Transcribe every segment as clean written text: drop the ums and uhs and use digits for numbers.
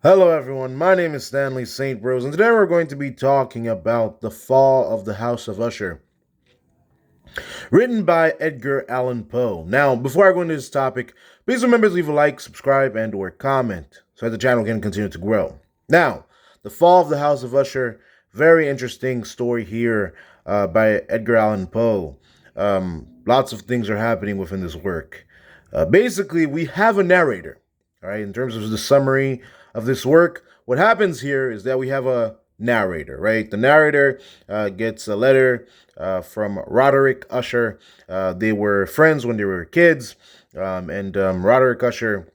Hello, everyone. My name is Stanley St. Rose, and today we're going to be talking about The Fall of the House of Usher, written by Edgar Allan Poe. Now, before I go into this topic, please remember to leave a like, subscribe, and/or comment so that the channel can continue to grow. Now, The Fall of the House of Usher, very interesting story here by Edgar Allan Poe. Lots of things are happening within this work. Basically, we have a narrator. All right, in terms of the summary of this work, what happens here is that we have a narrator, right? The narrator gets a letter from Roderick Usher. They were friends when they were kids, and Roderick Usher,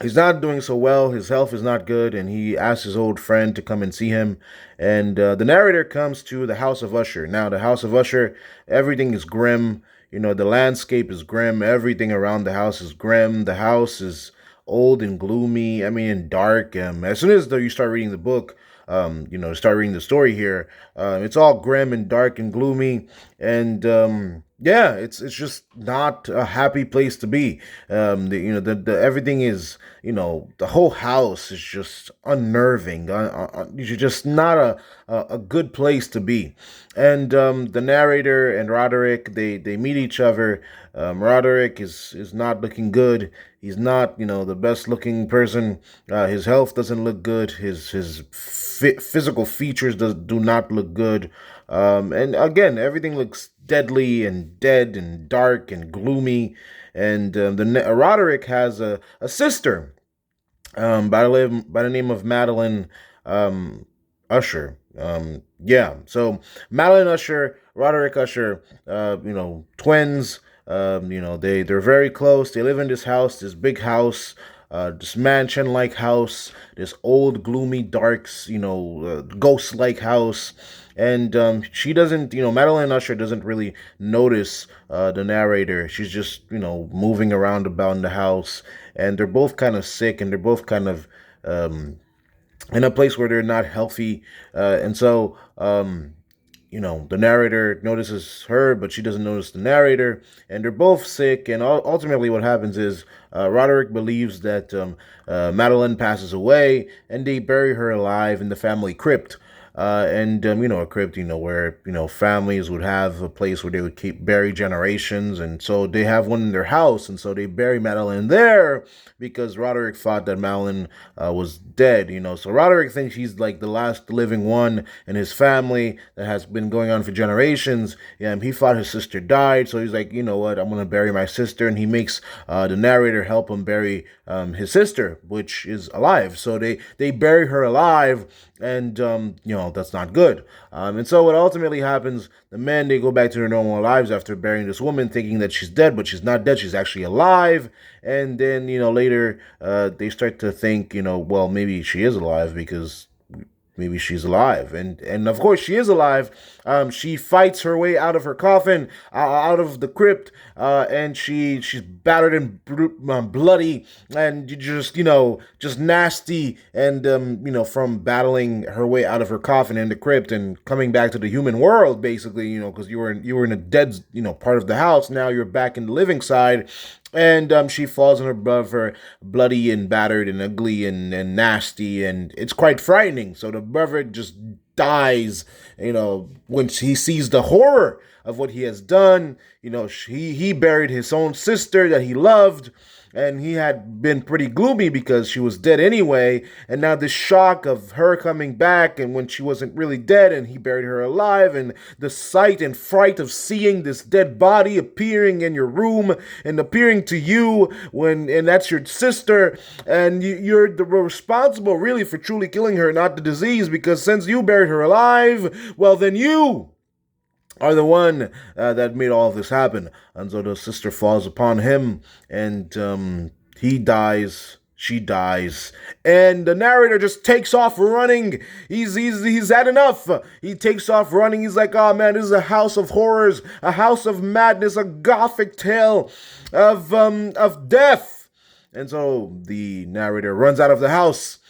he's not doing so well. His health is not good, and he asks his old friend to come and see him. And the narrator comes to the House of Usher. Now, the House of Usher, everything is grim. The landscape is grim. Everything around the house is grim. The house is old and gloomy. I mean, and dark. As soon as you start reading the book, start reading the story here, it's all grim and dark and gloomy. And yeah, it's just not a happy place to be. The everything is, the whole house is just unnerving. It's just not a good place to be. And the narrator and Roderick, they meet each other. Roderick is not looking good. He's not, the best looking person. His health doesn't look good. His physical features do not look good. And again, everything looks deadly and dead and dark and gloomy. And Roderick has a sister by the name of Madeline Usher. Yeah, so Madeline Usher, Roderick Usher, twins. They're very close. They live in this house, this big house, this mansion-like house, this old, gloomy, dark, ghost-like house. And she doesn't, Madeline Usher doesn't really notice the narrator. She's just, moving around about in the house, and they're both kind of sick, and they're both kind of in a place where they're not healthy, and so the narrator notices her, but she doesn't notice the narrator, and they're both sick. And ultimately, what happens is Roderick believes that Madeline passes away, and they bury her alive in the family crypt. And a crypt, where families would have a place where they would keep bury generations, and so they have one in their house, and so they bury Madeline there because Roderick thought that Madeline was dead. So Roderick thinks he's like the last living one in his family that has been going on for generations. Yeah, he thought his sister died, so he's like, you know what, I'm gonna bury my sister, and he makes the narrator help him bury his sister, which is alive. So they bury her alive, and that's not good. And so what ultimately happens, the men, they go back to their normal lives after burying this woman, thinking that she's dead, but she's not dead. She's actually alive. And then later they start to think, well, maybe she is alive, because maybe she's alive. And of course she is alive. She fights her way out of her coffin, out of the crypt, and she's battered and bloody, and just nasty, and from battling her way out of her coffin in the crypt and coming back to the human world, basically, because you were in a dead part of the house. Now you're back in the living side. And she falls on her brother, bloody and battered and ugly and nasty, and it's quite frightening. So the brother just dies, when he sees the horror of what he has done. He buried his own sister that he loved, and he had been pretty gloomy because she was dead anyway. And now this shock of her coming back, and when she wasn't really dead, and he buried her alive, and the sight and fright of seeing this dead body appearing in your room and appearing to you, and that's your sister, and you're the responsible really for truly killing her, not the disease, because since you buried her alive, well, then you are the one that made all of this happen. And so the sister falls upon him, and he dies. She dies, and the narrator just takes off running. He's had enough. He takes off running. He's like, oh man, this is a house of horrors, a house of madness, a gothic tale of death. And so the narrator runs out of the house.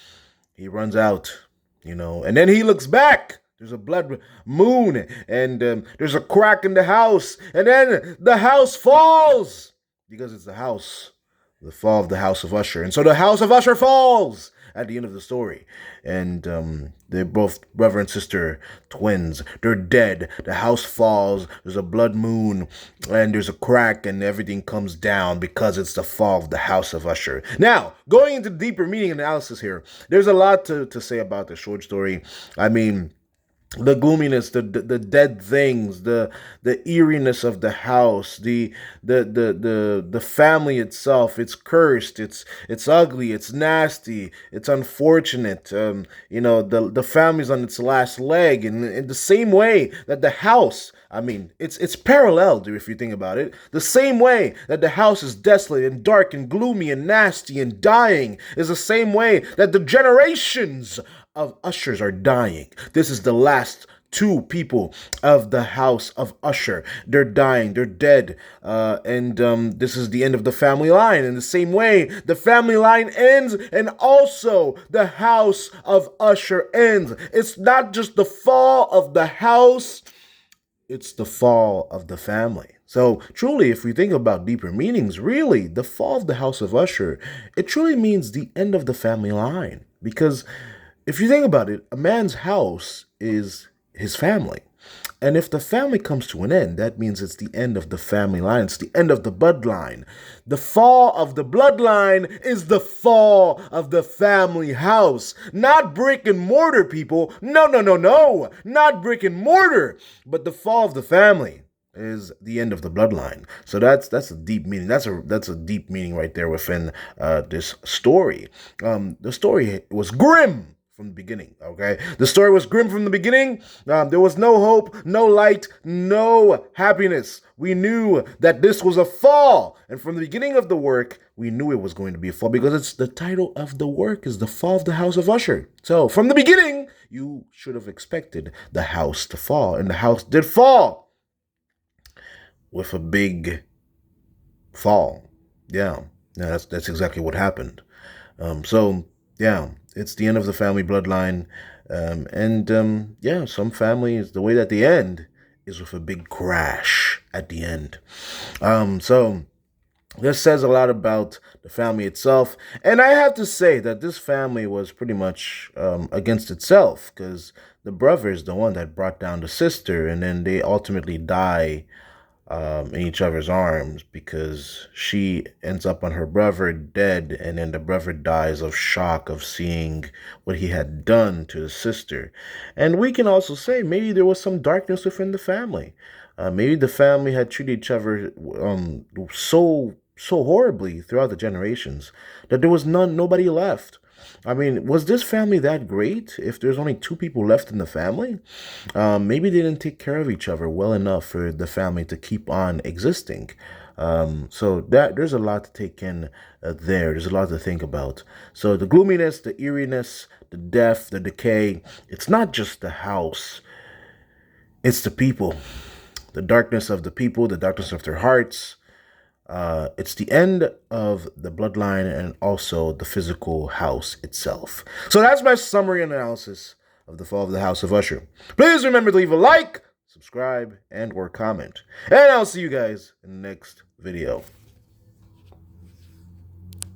He runs out, and then he looks back. There's a blood moon, and there's a crack in the house, and then the house falls, because it's the fall of the House of Usher. And so the House of Usher falls, at the end of the story. And they're both brother and sister twins. They're dead. The house falls. There's a blood moon, and there's a crack, and everything comes down because it's the fall of the house of Usher. Now, going into deeper meaning analysis here, there's a lot to say about the short story. I mean, the gloominess, the dead things, the eeriness of the house, the family itself. It's cursed. It's ugly. It's nasty. It's unfortunate. The family's on its last leg, and in the same way that the house. I mean, it's paralleled if you think about it. The same way that the house is desolate and dark and gloomy and nasty and dying is the same way that the generations of Ushers are dying. This is the last two people of the house of Usher. They're dying, they're dead, and this is the end of the family line. In the same way, the family line ends, and also the house of Usher ends. It's not just the fall of the house, it's the fall of the family. So truly, if we think about deeper meanings, really, the fall of the house of Usher, it truly means the end of the family line. Because if you think about it, a man's house is his family. And if the family comes to an end, that means it's the end of the family line. It's the end of the bloodline. The fall of the bloodline is the fall of the family house. Not brick and mortar, people. No, no, no, no. Not brick and mortar. But the fall of the family is the end of the bloodline. So that's a deep meaning. That's a deep meaning right there within this story. The story was grim from the beginning, okay? The story was grim from the beginning. There was no hope, no light, no happiness. We knew that this was a fall. And from the beginning of the work, we knew it was going to be a fall because it's the title of the work is The Fall of the House of Usher. So from the beginning, you should have expected the house to fall. And the house did fall with a big fall. Yeah, that's exactly what happened. Yeah, it's the end of the family bloodline. Some families, the way that they end is with a big crash at the end. This says a lot about the family itself. And I have to say that this family was pretty much against itself because the brother is the one that brought down the sister, and then they ultimately die in each other's arms because she ends up on her brother dead, and then the brother dies of shock of seeing what he had done to his sister. And we can also say maybe there was some darkness within the family. Maybe the family had treated each other so horribly throughout the generations that there was nobody left. I mean, was this family that great if there's only two people left in the family? Maybe they didn't take care of each other well enough for the family to keep on existing. So there's a lot to take in there. There's a lot to think about. So the gloominess, the eeriness, the death, the decay, it's not just the house. It's the people. The darkness of the people, the darkness of their hearts. It's the end of the bloodline and also the physical house itself. So that's my summary analysis of the fall of the House of Usher. Please remember to leave a like, subscribe, and or comment. And I'll see you guys in the next video.